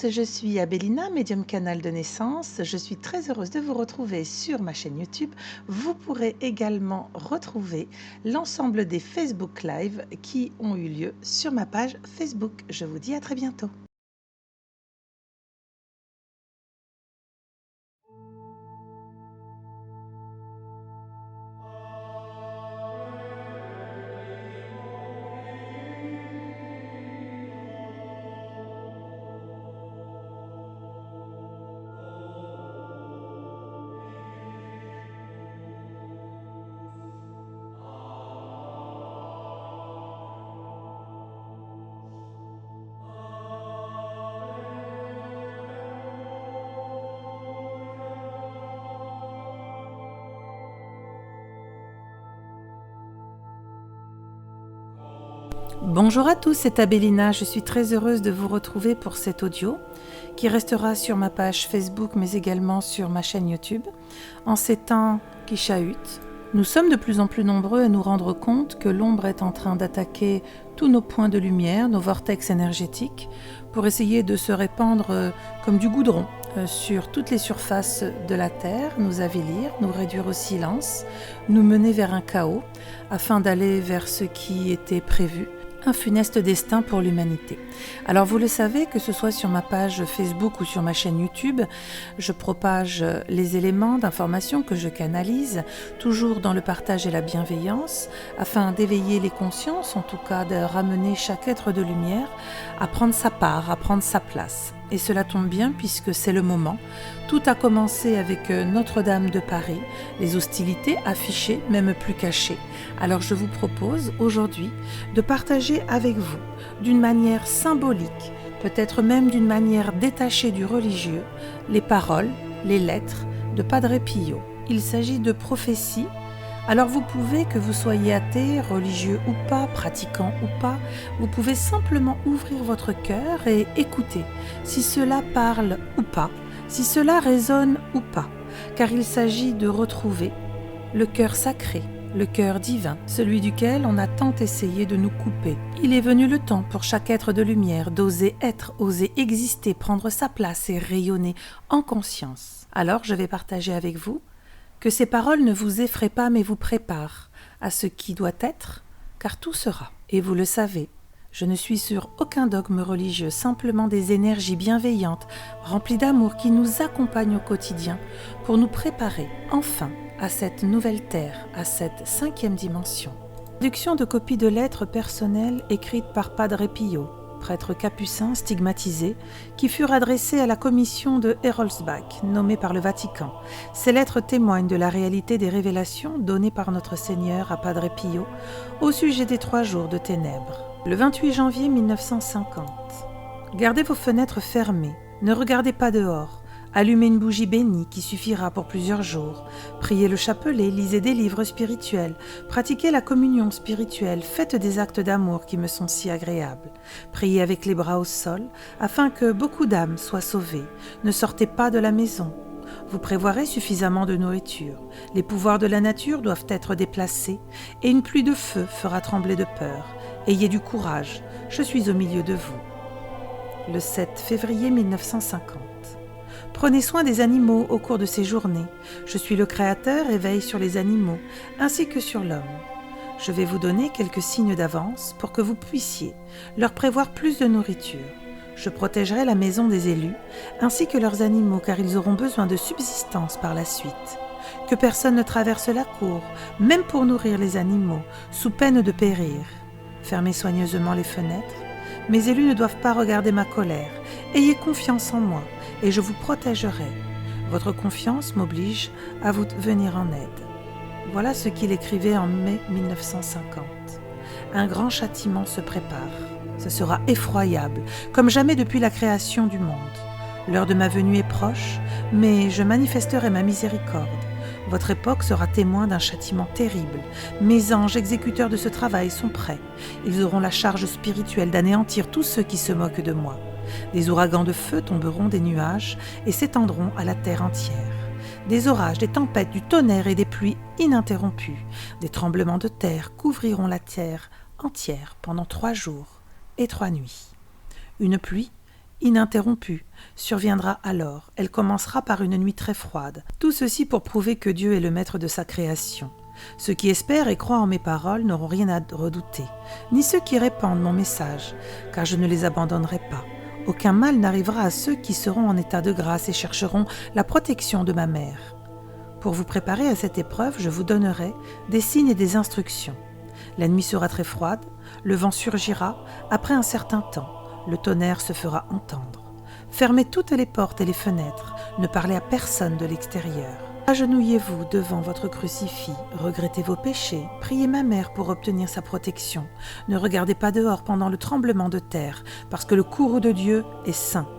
tous, je suis Abélina, médium canal de naissance. Je suis très heureuse de vous retrouver sur ma chaîne YouTube. Vous pourrez également retrouver l'ensemble des Facebook Live qui ont eu lieu sur ma page Facebook. Je vous dis à très bientôt. Bonjour à tous, c'est Abélina. Je suis très heureuse de vous retrouver pour cet audio qui restera sur ma page Facebook mais également sur ma chaîne YouTube. En ces temps qui chahutent, nous sommes de plus en plus nombreux à nous rendre compte que l'ombre est en train d'attaquer tous nos points de lumière, nos vortex énergétiques, pour essayer de se répandre comme du goudron sur toutes les surfaces de la Terre, nous avilir, nous réduire au silence, nous mener vers un chaos, afin d'aller vers ce qui était prévu, un funeste destin pour l'humanité. Alors vous le savez, que ce soit sur ma page Facebook ou sur ma chaîne YouTube, je propage les éléments d'information que je canalise, toujours dans le partage et la bienveillance, afin d'éveiller les consciences, en tout cas de ramener chaque être de lumière à prendre sa part, à prendre sa place. Et cela tombe bien puisque c'est le moment. Tout a commencé avec Notre-Dame de Paris, les hostilités affichées, même plus cachées. Alors je vous propose aujourd'hui de partager avec vous, d'une manière symbolique, peut-être même d'une manière détachée du religieux, les paroles, les lettres de Padre Pio. Il s'agit de prophéties. Alors vous pouvez, que vous soyez athée, religieux ou pas, pratiquant ou pas, vous pouvez simplement ouvrir votre cœur et écouter si cela parle ou pas, si cela résonne ou pas, car il s'agit de retrouver le cœur sacré, le cœur divin, celui duquel on a tant essayé de nous couper. Il est venu le temps pour chaque être de lumière d'oser être, oser exister, prendre sa place et rayonner en conscience. Alors je vais partager avec vous que ces paroles ne vous effraient pas mais vous préparent à ce qui doit être, car tout sera. Et vous le savez, je ne suis sur aucun dogme religieux, simplement des énergies bienveillantes, remplies d'amour qui nous accompagnent au quotidien pour nous préparer enfin à cette nouvelle terre, à cette 5e dimension. Traduction de copies de lettres personnelles écrites par Padre Pio, prêtre capucin stigmatisé, qui furent adressées à la commission de Heroldsbach, nommée par le Vatican. Ces lettres témoignent de la réalité des révélations données par notre Seigneur à Padre Pio au sujet des 3 jours de ténèbres. Le 28 janvier 1950. Gardez vos fenêtres fermées, ne regardez pas dehors. Allumez une bougie bénie qui suffira pour plusieurs jours. Priez le chapelet, lisez des livres spirituels, pratiquez la communion spirituelle, faites des actes d'amour qui me sont si agréables. Priez avec les bras au sol, afin que beaucoup d'âmes soient sauvées. Ne sortez pas de la maison. Vous prévoirez suffisamment de nourriture. Les pouvoirs de la nature doivent être déplacés, et une pluie de feu fera trembler de peur. Ayez du courage, je suis au milieu de vous. Le 7 février 1950. Prenez soin des animaux au cours de ces journées. Je suis le Créateur et veille sur les animaux, ainsi que sur l'homme. Je vais vous donner quelques signes d'avance pour que vous puissiez leur prévoir plus de nourriture. Je protégerai la maison des élus, ainsi que leurs animaux, car ils auront besoin de subsistance par la suite. Que personne ne traverse la cour, même pour nourrir les animaux, sous peine de périr. Fermez soigneusement les fenêtres. Mes élus ne doivent pas regarder ma colère. Ayez confiance en moi, et je vous protégerai. Votre confiance m'oblige à vous venir en aide. Voilà ce qu'il écrivait en mai 1950. Un grand châtiment se prépare. Ce sera effroyable, comme jamais depuis la création du monde. L'heure de ma venue est proche, mais je manifesterai ma miséricorde. Votre époque sera témoin d'un châtiment terrible. Mes anges exécuteurs de ce travail sont prêts. Ils auront la charge spirituelle d'anéantir tous ceux qui se moquent de moi. Des ouragans de feu tomberont des nuages et s'étendront à la terre entière. Des orages, des tempêtes, du tonnerre et des pluies ininterrompues. Des tremblements de terre couvriront la terre entière pendant 3 jours et 3 nuits. Une pluie ininterrompue, surviendra alors. Elle commencera par une nuit très froide. Tout ceci pour prouver que Dieu est le maître de sa création. Ceux qui espèrent et croient en mes paroles n'auront rien à redouter, ni ceux qui répandent mon message, car je ne les abandonnerai pas. Aucun mal n'arrivera à ceux qui seront en état de grâce et chercheront la protection de ma mère. Pour vous préparer à cette épreuve, je vous donnerai des signes et des instructions. La nuit sera très froide, le vent surgira, après un certain temps, le tonnerre se fera entendre. Fermez toutes les portes et les fenêtres, ne parlez à personne de l'extérieur. Agenouillez-vous devant votre crucifix, regrettez vos péchés, priez ma mère pour obtenir sa protection. Ne regardez pas dehors pendant le tremblement de terre, parce que le courroux de Dieu est saint.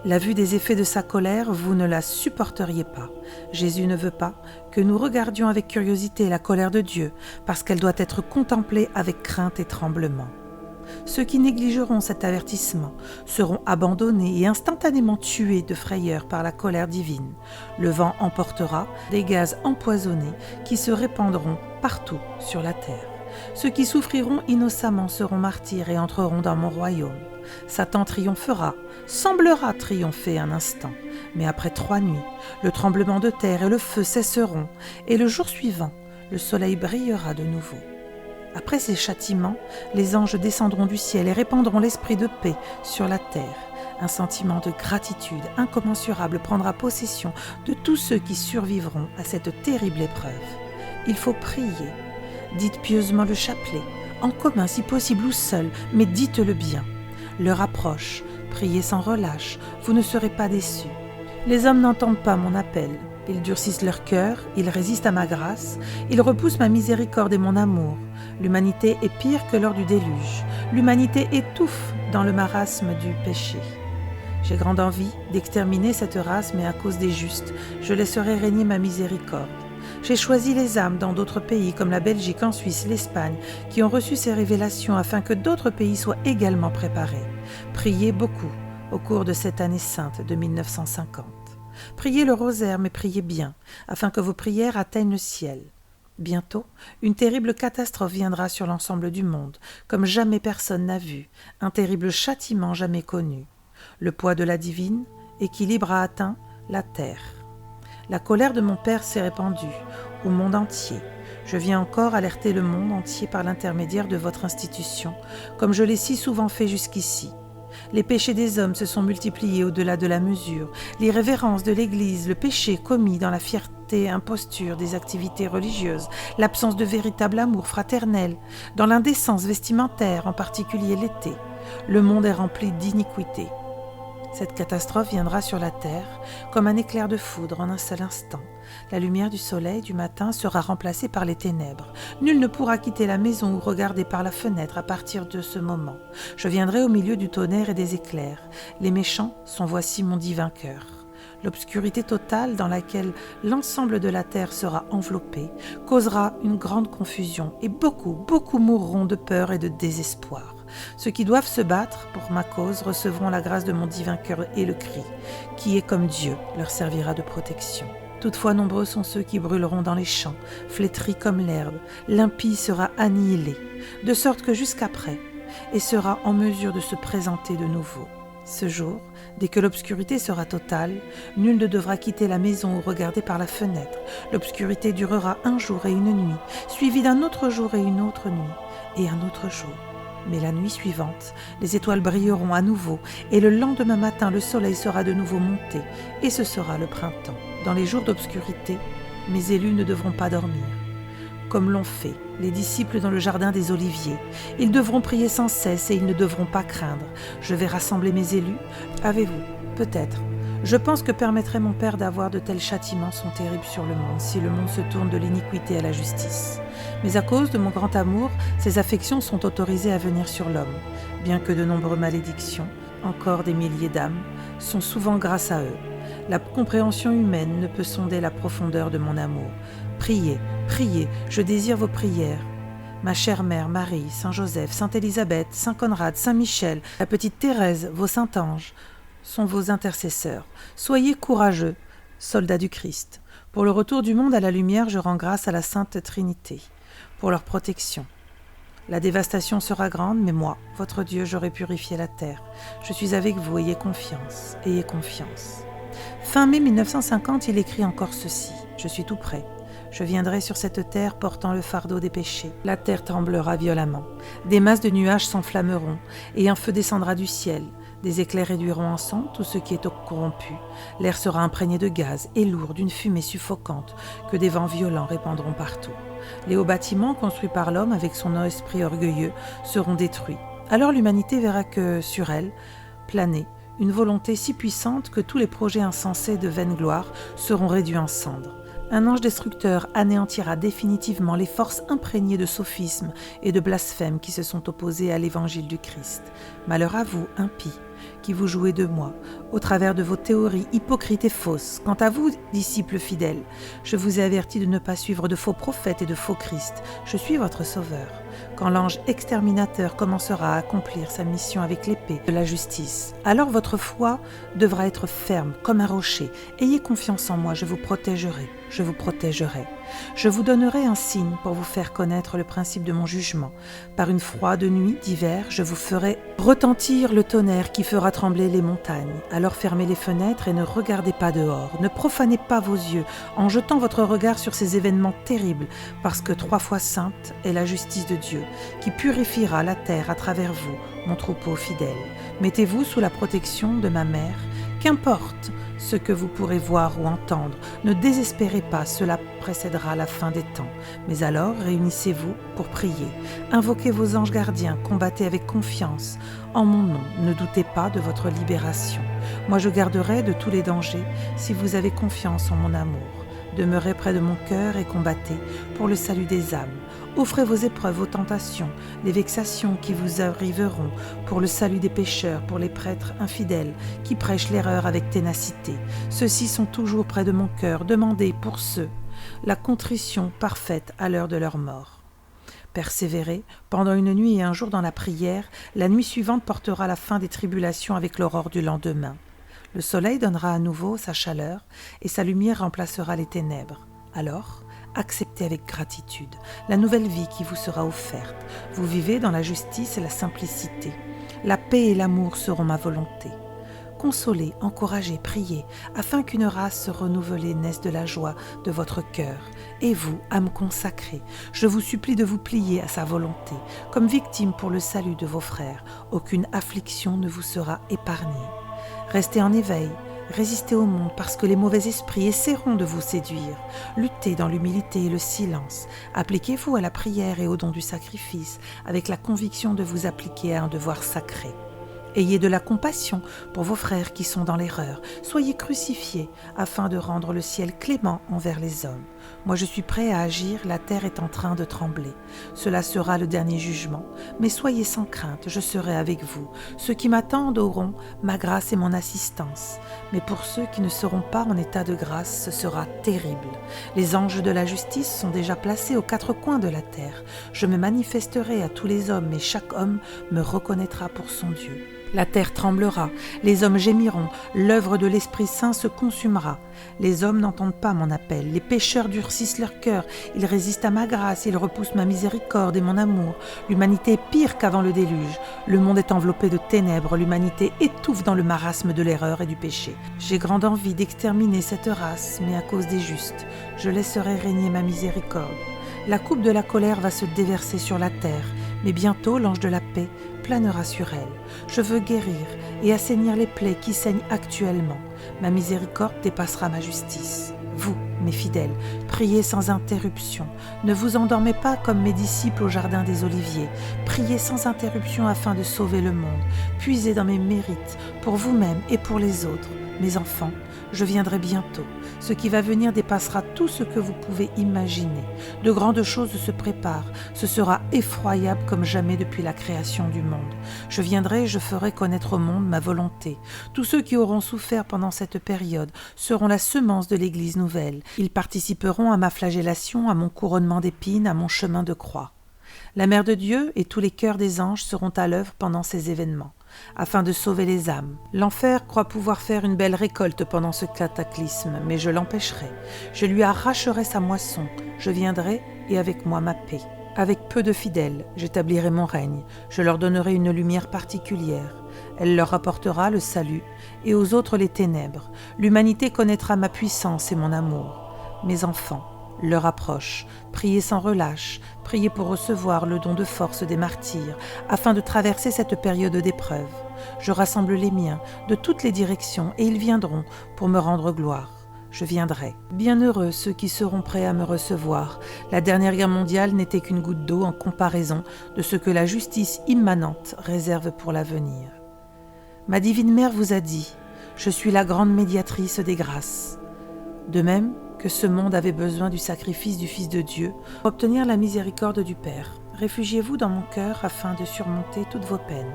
La vue des effets de sa colère, vous ne la supporteriez pas. Jésus ne veut pas que nous regardions avec curiosité la colère de Dieu, parce qu'elle doit être contemplée avec crainte et tremblement. Ceux qui négligeront cet avertissement seront abandonnés et instantanément tués de frayeur par la colère divine. Le vent emportera des gaz empoisonnés qui se répandront partout sur la terre. Ceux qui souffriront innocemment seront martyrs et entreront dans mon royaume. Satan triomphera, semblera triompher un instant, mais après 3 nuits, le tremblement de terre et le feu cesseront, et le jour suivant, le soleil brillera de nouveau. Après ces châtiments, les anges descendront du ciel et répandront l'esprit de paix sur la terre. Un sentiment de gratitude incommensurable prendra possession de tous ceux qui survivront à cette terrible épreuve. Il faut prier. Dites pieusement le chapelet, en commun si possible ou seul, mais dites-le bien. L'heure approche, priez sans relâche, vous ne serez pas déçus. Les hommes n'entendent pas mon appel. Ils durcissent leur cœur, ils résistent à ma grâce, ils repoussent ma miséricorde et mon amour. L'humanité est pire que lors du déluge. L'humanité étouffe dans le marasme du péché. J'ai grande envie d'exterminer cette race, mais à cause des justes, je laisserai régner ma miséricorde. J'ai choisi les âmes dans d'autres pays comme la Belgique, en Suisse, l'Espagne, qui ont reçu ces révélations afin que d'autres pays soient également préparés. Priez beaucoup au cours de cette année sainte de 1950. Priez le rosaire, mais priez bien, afin que vos prières atteignent le ciel. Bientôt, une terrible catastrophe viendra sur l'ensemble du monde, comme jamais personne n'a vu, un terrible châtiment jamais connu. Le poids de la divine équilibre a atteint la terre. La colère de mon Père s'est répandue au monde entier. Je viens encore alerter le monde entier par l'intermédiaire de votre institution, comme je l'ai si souvent fait jusqu'ici. Les péchés des hommes se sont multipliés au-delà de la mesure, l'irrévérence de l'Église, le péché commis dans la fierté imposture des activités religieuses, l'absence de véritable amour fraternel, dans l'indécence vestimentaire, en particulier l'été. Le monde est rempli d'iniquité. Cette catastrophe viendra sur la terre comme un éclair de foudre en un seul instant. La lumière du soleil du matin sera remplacée par les ténèbres. Nul ne pourra quitter la maison ou regarder par la fenêtre à partir de ce moment. Je viendrai au milieu du tonnerre et des éclairs. Les méchants sont voici mon dit vainqueur. L'obscurité totale dans laquelle l'ensemble de la terre sera enveloppée causera une grande confusion et beaucoup mourront de peur et de désespoir. Ceux qui doivent se battre pour ma cause recevront la grâce de mon dit vainqueur et le cri, qui est comme Dieu, leur servira de protection. Toutefois, nombreux sont ceux qui brûleront dans les champs, flétris comme l'herbe. L'impie sera annihilé, de sorte que jusqu'après, et sera en mesure de se présenter de nouveau. Ce jour, dès que l'obscurité sera totale, nul ne devra quitter la maison ou regarder par la fenêtre. L'obscurité durera 1 jour et 1 nuit, suivi d'un autre jour et une autre nuit, et un autre jour. Mais la nuit suivante, les étoiles brilleront à nouveau, et le lendemain matin, le soleil sera de nouveau monté, et ce sera le printemps. Dans les jours d'obscurité, mes élus ne devront pas dormir, comme l'ont fait les disciples dans le jardin des Oliviers. Ils devront prier sans cesse, et ils ne devront pas craindre. Je vais rassembler mes élus. Avez-vous, peut-être, je pense que permettrait mon Père d'avoir de tels châtiments sont terribles sur le monde, si le monde se tourne de l'iniquité à la justice. Mais à cause de mon grand amour, ces affections sont autorisées à venir sur l'homme, bien que de nombreuses malédictions, encore des milliers d'âmes, sont souvent grâce à eux. La compréhension humaine ne peut sonder la profondeur de mon amour. Priez, priez, je désire vos prières. Ma chère mère Marie, Saint Joseph, Sainte Élisabeth, Saint Conrad, Saint Michel, la petite Thérèse, vos saints anges, sont vos intercesseurs. Soyez courageux, soldats du Christ. Pour le retour du monde à la lumière, je rends grâce à la Sainte Trinité, pour leur protection. La dévastation sera grande, mais moi, votre Dieu, j'aurai purifié la terre. Je suis avec vous, ayez confiance, ayez confiance. Fin mai 1950, il écrit encore ceci. Je suis tout prêt. Je viendrai sur cette terre portant le fardeau des péchés. La terre tremblera violemment. Des masses de nuages s'enflammeront, et un feu descendra du ciel. Des éclairs réduiront en sang tout ce qui est corrompu. L'air sera imprégné de gaz et lourd d'une fumée suffocante que des vents violents répandront partout. Les hauts bâtiments construits par l'homme avec son esprit orgueilleux seront détruits. Alors l'humanité verra que sur elle planait une volonté si puissante que tous les projets insensés de vaine gloire seront réduits en cendres. Un ange destructeur anéantira définitivement les forces imprégnées de sophismes et de blasphèmes qui se sont opposées à l'évangile du Christ. Malheur à vous, impies, qui vous jouez de moi, au travers de vos théories hypocrites et fausses. Quant à vous, disciples fidèles, je vous ai averti de ne pas suivre de faux prophètes et de faux Christ. Je suis votre sauveur. Quand l'ange exterminateur commencera à accomplir sa mission avec l'épée de la justice, alors votre foi devra être ferme comme un rocher. Ayez confiance en moi, je vous protégerai, je vous protégerai. Je vous donnerai un signe pour vous faire connaître le principe de mon jugement. Par une froide nuit d'hiver, je vous ferai retentir le tonnerre qui fera trembler les montagnes. Alors fermez les fenêtres et ne regardez pas dehors. Ne profanez pas vos yeux en jetant votre regard sur ces événements terribles, parce que 3 fois sainte est la justice de Dieu, qui purifiera la terre à travers vous, mon troupeau fidèle. Mettez-vous sous la protection de ma mère. Qu'importe ce que vous pourrez voir ou entendre, ne désespérez pas, cela précédera la fin des temps. Mais alors, réunissez-vous pour prier. Invoquez vos anges gardiens, combattez avec confiance. En mon nom, ne doutez pas de votre libération. Moi, je garderai de tous les dangers si vous avez confiance en mon amour. Demeurez près de mon cœur et combattez pour le salut des âmes. Offrez vos épreuves, vos tentations, les vexations qui vous arriveront pour le salut des pécheurs, pour les prêtres infidèles qui prêchent l'erreur avec ténacité. Ceux-ci sont toujours près de mon cœur. Demandez pour ceux la contrition parfaite à l'heure de leur mort. Persévérez pendant une nuit et un jour dans la prière. La nuit suivante portera la fin des tribulations avec l'aurore du lendemain. Le soleil donnera à nouveau sa chaleur et sa lumière remplacera les ténèbres. Alors, acceptez avec gratitude la nouvelle vie qui vous sera offerte. Vous vivez dans la justice et la simplicité. La paix et l'amour seront ma volonté. Consolez, encouragez, priez, afin qu'une race renouvelée naisse de la joie de votre cœur. Et vous, âme consacrée, je vous supplie de vous plier à sa volonté, comme victime pour le salut de vos frères. Aucune affliction ne vous sera épargnée. Restez en éveil, résistez au monde parce que les mauvais esprits essaieront de vous séduire. Luttez dans l'humilité et le silence. Appliquez-vous à la prière et au don du sacrifice avec la conviction de vous appliquer à un devoir sacré. Ayez de la compassion pour vos frères qui sont dans l'erreur. Soyez crucifiés afin de rendre le ciel clément envers les hommes. Moi je suis prêt à agir, la terre est en train de trembler. Cela sera le dernier jugement, mais soyez sans crainte, je serai avec vous. Ceux qui m'attendent auront ma grâce et mon assistance. Mais pour ceux qui ne seront pas en état de grâce, ce sera terrible. Les anges de la justice sont déjà placés aux 4 coins de la terre. Je me manifesterai à tous les hommes et chaque homme me reconnaîtra pour son Dieu. La terre tremblera, les hommes gémiront, l'œuvre de l'Esprit Saint se consumera. Les hommes n'entendent pas mon appel, les pécheurs durcissent leur cœur, ils résistent à ma grâce, ils repoussent ma miséricorde et mon amour. L'humanité est pire qu'avant le déluge. Le monde est enveloppé de ténèbres, l'humanité étouffe dans le marasme de l'erreur et du péché. J'ai grande envie d'exterminer cette race, mais à cause des justes, je laisserai régner ma miséricorde. La coupe de la colère va se déverser sur la terre, mais bientôt l'ange de la paix planera sur elle. Je veux guérir et assainir les plaies qui saignent actuellement. Ma miséricorde dépassera ma justice. Vous, mes fidèles, priez sans interruption. Ne vous endormez pas comme mes disciples au jardin des Oliviers. Priez sans interruption afin de sauver le monde. Puisez dans mes mérites pour vous-même et pour les autres. Mes enfants, je viendrai bientôt. Ce qui va venir dépassera tout ce que vous pouvez imaginer. De grandes choses se préparent. Ce sera effroyable comme jamais depuis la création du monde. Je viendrai et je ferai connaître au monde ma volonté. Tous ceux qui auront souffert pendant cette période seront la semence de l'Église nouvelle. Ils participeront à ma flagellation, à mon couronnement d'épines, à mon chemin de croix. La Mère de Dieu et tous les cœurs des anges seront à l'œuvre pendant ces événements, afin de sauver les âmes. L'enfer croit pouvoir faire une belle récolte pendant ce cataclysme, mais je l'empêcherai. Je lui arracherai sa moisson. Je viendrai et avec moi ma paix. Avec peu de fidèles, j'établirai mon règne, je leur donnerai une lumière particulière. Elle leur apportera le salut, et aux autres les ténèbres. L'humanité connaîtra ma puissance et mon amour. Mes enfants, l'heure approche, priez sans relâche, priez pour recevoir le don de force des martyrs, afin de traverser cette période d'épreuve. Je rassemble les miens de toutes les directions, et ils viendront pour me rendre gloire. Je viendrai. Bienheureux ceux qui seront prêts à me recevoir. La dernière guerre mondiale n'était qu'une goutte d'eau en comparaison de ce que la justice immanente réserve pour l'avenir. Ma divine mère vous a dit, je suis la grande médiatrice des grâces. De même que ce monde avait besoin du sacrifice du Fils de Dieu pour obtenir la miséricorde du Père, réfugiez-vous dans mon cœur afin de surmonter toutes vos peines.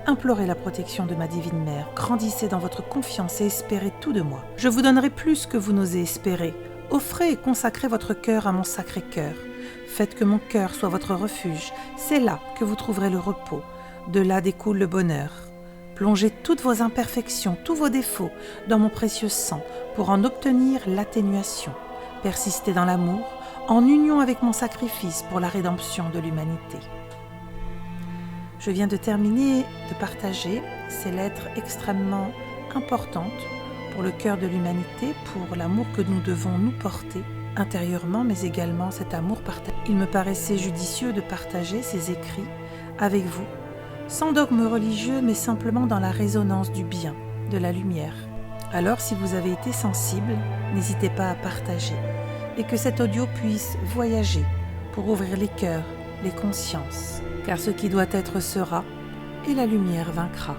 Implorez la protection de ma divine mère, grandissez dans votre confiance et espérez tout de moi. Je vous donnerai plus que vous n'osez espérer. Offrez et consacrez votre cœur à mon sacré cœur. Faites que mon cœur soit votre refuge, c'est là que vous trouverez le repos. De là découle le bonheur. Plongez toutes vos imperfections, tous vos défauts dans mon précieux sang pour en obtenir l'atténuation. Persistez dans l'amour, en union avec mon sacrifice pour la rédemption de l'humanité. Je viens de terminer de partager ces lettres extrêmement importantes pour le cœur de l'humanité, pour l'amour que nous devons nous porter intérieurement, mais également cet amour partagé. Il me paraissait judicieux de partager ces écrits avec vous, sans dogme religieux, mais simplement dans la résonance du bien, de la lumière. Alors, si vous avez été sensible, n'hésitez pas à partager, et que cet audio puisse voyager pour ouvrir les cœurs, les consciences, car ce qui doit être sera, et la lumière vaincra.